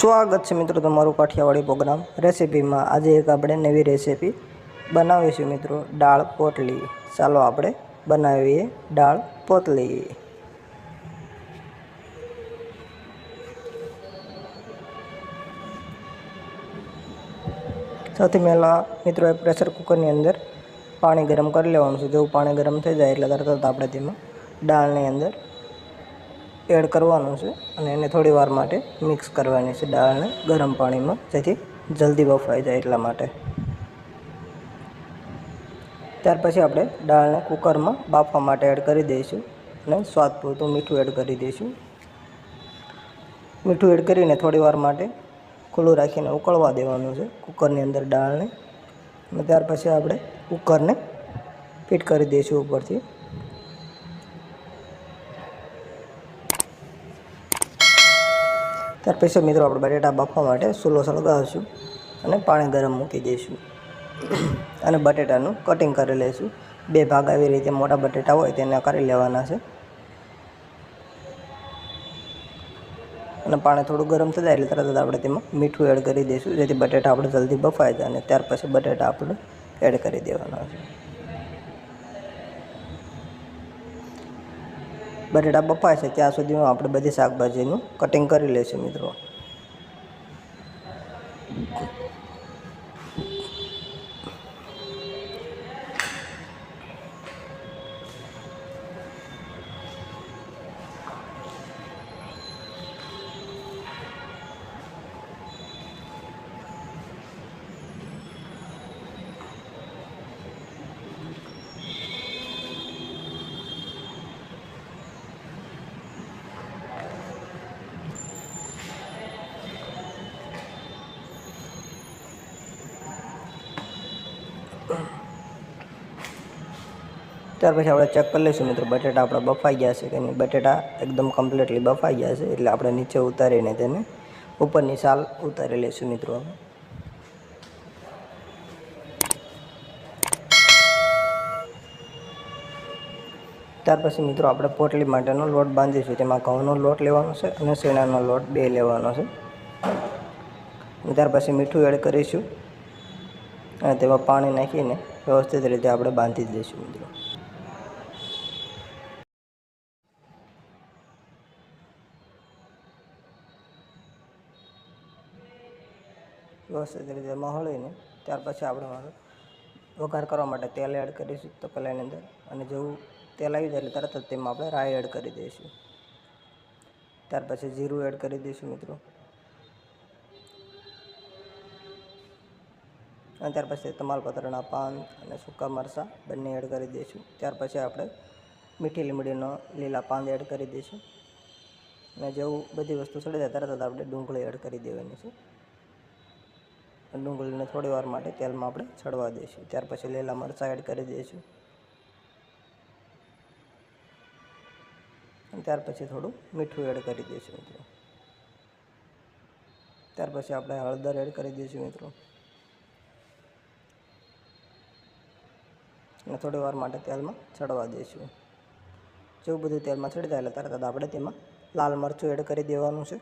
સ્વાગત છે મિત્રો તમારું કાઠિયાવાડી પ્રોગ્રામ રેસીપીમાં। આજે એક આપણે નવી રેસીપી બનાવીશું મિત્રો, દાળ પોટલી। ચાલો આપણે બનાવીએ દાળ પોટલી। સૌથી પહેલાં મિત્રો એક પ્રેશર કુકરની અંદર પાણી ગરમ કરી લેવાનું છે। જેવું પાણી ગરમ થઈ જાય એટલે તરત જ આપણે તેમાં દાળની અંદર એડ કરવાનું છે અને એને થોડી વાર માટે મિક્સ કરવાની છે દાળને ગરમ પાણીમાં, જેથી જલ્દી બફાઈ જાય એટલા માટે। ત્યાર પછી આપણે દાળને કુકરમાં બાફવા માટે એડ કરી દઈશું અને સ્વાદ પૂરતું મીઠું એડ કરી દઈશું। મીઠું એડ કરીને થોડી વાર માટે ખુલ્લું રાખીને ઉકળવા દેવાનું છે કુકરની અંદર દાળને। અને ત્યાર પછી આપણે કુકરને ફિટ કરી દઈશું ઉપરથી। ત્યાર પછી મિત્રો આપણે બટેટા બાફવા માટે ચૂલો સળગાવીશું અને પાણી ગરમ મૂકી દઈશું અને બટેટાનું કટિંગ કરી લઈશું। બે ભાગ આવી રીતે મોટા બટેટા હોય તેને કરી લેવાના છે અને પાણી થોડું ગરમ થઈ જાય એટલે તરત જ આપણે તેમાં મીઠું એડ કરી દઈશું, જેથી બટેટા આપણે જલ્દી બફાઈ જાય। અને ત્યાર પછી બટેટા આપણે એડ કરી દેવાના છે। બટેટા બફાય છે ત્યાં સુધીમાં આપણે બધી શાકભાજીનું કટિંગ કરી લઈશું મિત્રો। ત્યાર પછી આપણે ચેક કરી લઈશું મિત્રો બટેટા આપણા બફાઈ ગયા છે કે નહીં। બટેટા એકદમ કમ્પ્લીટલી બફાઈ ગયા છે એટલે આપણે નીચે ઉતારીને તેને ઉપરની છાલ ઉતારી લઈશું મિત્રો। ત્યાર પછી મિત્રો આપણે પોટલી માટેનો લોટ બાંધીશું। તેમાં ઘઉંનો લોટ લેવાનો છે અને શેણાનો લોટ બે લેવાનો છે। ત્યાર પછી મીઠું એડ કરીશું અને તેમાં પાણી નાખીને વ્યવસ્થિત રીતે આપણે બાંધી દઈશું મિત્રો। વ્યવસ્થિત રીતે મહળીને ત્યાર પછી આપણે વઘાર કરવા માટે તેલ એડ કરીશું તપેલાની અંદર, અને જેવું તેલ આવી જાય એટલે તરત જ તેમાં આપણે રાઈ એડ કરી દઈશું। ત્યાર પછી જીરું એડ કરી દઈશું મિત્રો, અને ત્યાર પછી તમાલપત્રના પાન અને સૂકા મરચાં બંને એડ કરી દઈશું। ત્યાર પછી આપણે મીઠી લીમડીનો લીલા પાન એડ કરી દઈશું, અને જેવું બધી વસ્તુ ચડી જાય તરત જ આપણે ડુંગળી એડ કરી દેવાની છે। ડુંગળીને થોડી વાર માટે તેલમાં આપણે ચડવા દઈશું। ત્યાર પછી લીલા મરચાં એડ કરી દઈશું, અને ત્યાર પછી થોડું મીઠું એડ કરી દઈશું મિત્રો। ત્યાર પછી આપણે હળદર એડ કરી દઈશું મિત્રો, અને થોડી વાર માટે તેલમાં ચડવા દઈશું। જેવું બધું તેલમાં ચડી જાય એટલે તરત જ આપણે તેમાં લાલ મરચું એડ કરી દેવાનું છે।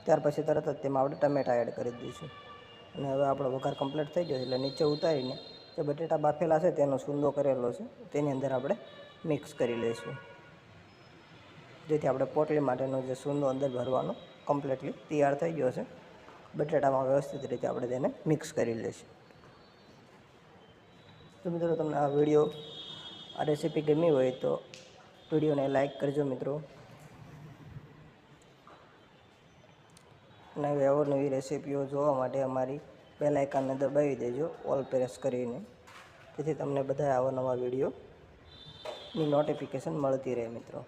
ત્યાર પછી તરત જ તેમાં આપણે ટમેટાં એડ કરી દઈશું, અને હવે આપણો વઘાર કમ્પ્લીટ થઈ ગયો એટલે નીચે ઉતારીને જે બટેટા બાફેલા છે તેનો સૂંદો કરેલો છે તેની અંદર આપણે મિક્સ કરી લઈશું, જેથી આપણે પોટલી માટેનો જે સૂંદો અંદર ભરવાનો કમ્પ્લીટલી તૈયાર થઈ ગયો છે। બટેટામાં વ્યવસ્થિત રીતે આપણે તેને મિક્સ કરી લઈશું। તો મિત્રો તમને આ વિડીયો, આ રેસીપી ગમી હોય તો વિડીયોને લાઈક કરજો મિત્રો, અને આવી અવનવી રેસીપીઓ જોવા માટે અમારી બેલ આઇકનને દબાવી દેજો ઓલ પ્રેસ કરીને, જેથી તમને બધા અવનવા વિડીયોની નોટિફિકેશન મળતી રહે મિત્રો।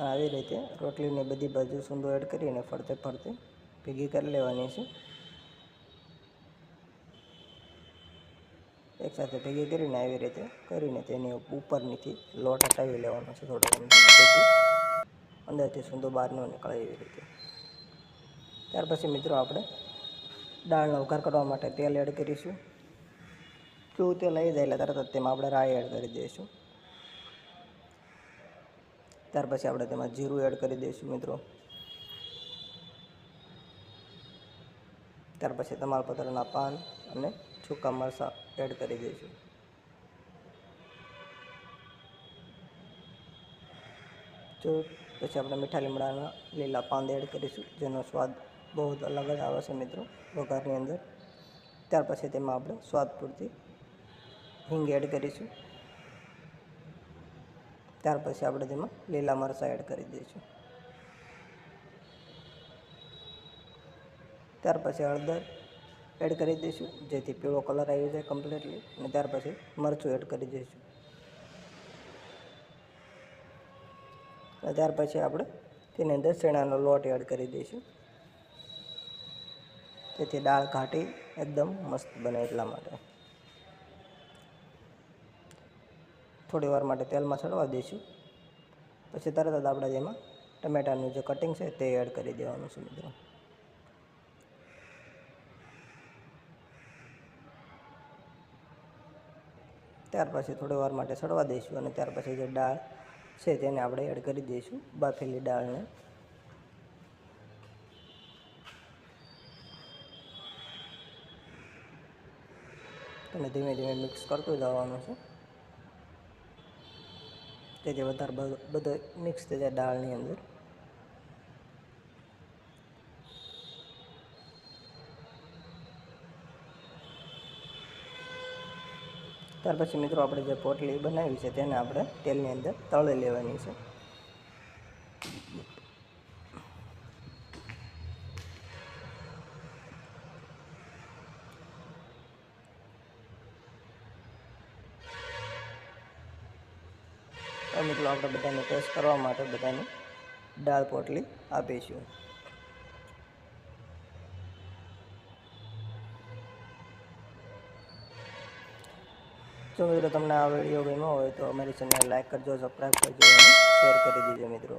આવી રીતે રોટલીને બધી બાજુ સૂંદો એડ કરીને ફરતે ફરતે ભેગી કરી લેવાની છે। એકસાથે ભેગી કરીને આવી રીતે કરીને તેની ઉપરનીથી લોટ હટાવી લેવાનો છે થોડો, જેથી અંદરથી સૂંદો બહાર ન નીકળે એવી રીતે। ત્યાર પછી મિત્રો આપણે દાળનો વઘાર કરવા માટે તેલ એડ કરીશું। જો તેલ આવી જાય એટલે તરત જ તેમાં આપણે રાઈ એડ કરી દઈશું, ત્યાર પછી આપણે તેમાં જીરું એડ કરી દઈશું મિત્રો. ત્યાર પછી તમાલપત્રના પાન અને સૂકા મરચાં એડ કરી દઈશું. પછી આપણે મીઠા લીમડાના લીલા પાન એડ કરીશું, જેનો સ્વાદ બહુ જ અલગ જ આવે છે મિત્રો વઘારની અંદર. ત્યાર પછી તેમાં આપણે સ્વાદ પૂરતી હિંગ એડ કરીશું. ત્યાર પછી આપણે તેમાં લીલા મરચાં એડ કરી દઈશું. ત્યાર પછી હળદર એડ કરી દઈશું, જેથી પીળો કલર આવી જાય કમ્પ્લીટલી. અને ત્યાર પછી મરચું એડ કરી દઈશું. અને ત્યાર પછી આપણે તેની અંદર ચણાનો લોટ એડ કરી દઈશું, જેથી દાળ ઘાટી એકદમ મસ્ત બને એટલા માટે. થોડી વાર માટે તેલમાં ચડવા દઈશું. પછી તરત જ આપણે તેમાં ટમેટાનું જે કટિંગ છે તે એડ કરી દેવાનું છે મિત્રો. ત્યાર પછી થોડી વાર માટે ચડવા દઈશું અને ત્યાર પછી જે દાળ છે તેને આપણે એડ કરી દઈશું, બાફેલી દાળને. અને ધીમે ધીમે મિક્સ કરતું જવાનું છે, જેથી વધારે બધો મિક્સ થઈ જાય દાળની અંદર. ત્યાર પછી મિત્રો આપણે જે પોટલી બનાવી છે તેને આપણે તેલની અંદર તળી લેવાની છે. તો મિત્રો આપણે બધાને ટેસ્ટ કરવા માટે બધાને દાળ પોટલી આપીશું. જો મિત્રો તમને આ વિડીયો ગમ્યો હોય તો અમારી ચેનલ લાઈક કરજો, સબસ્ક્રાઈબ કરજો અને શેર કરી દેજો મિત્રો.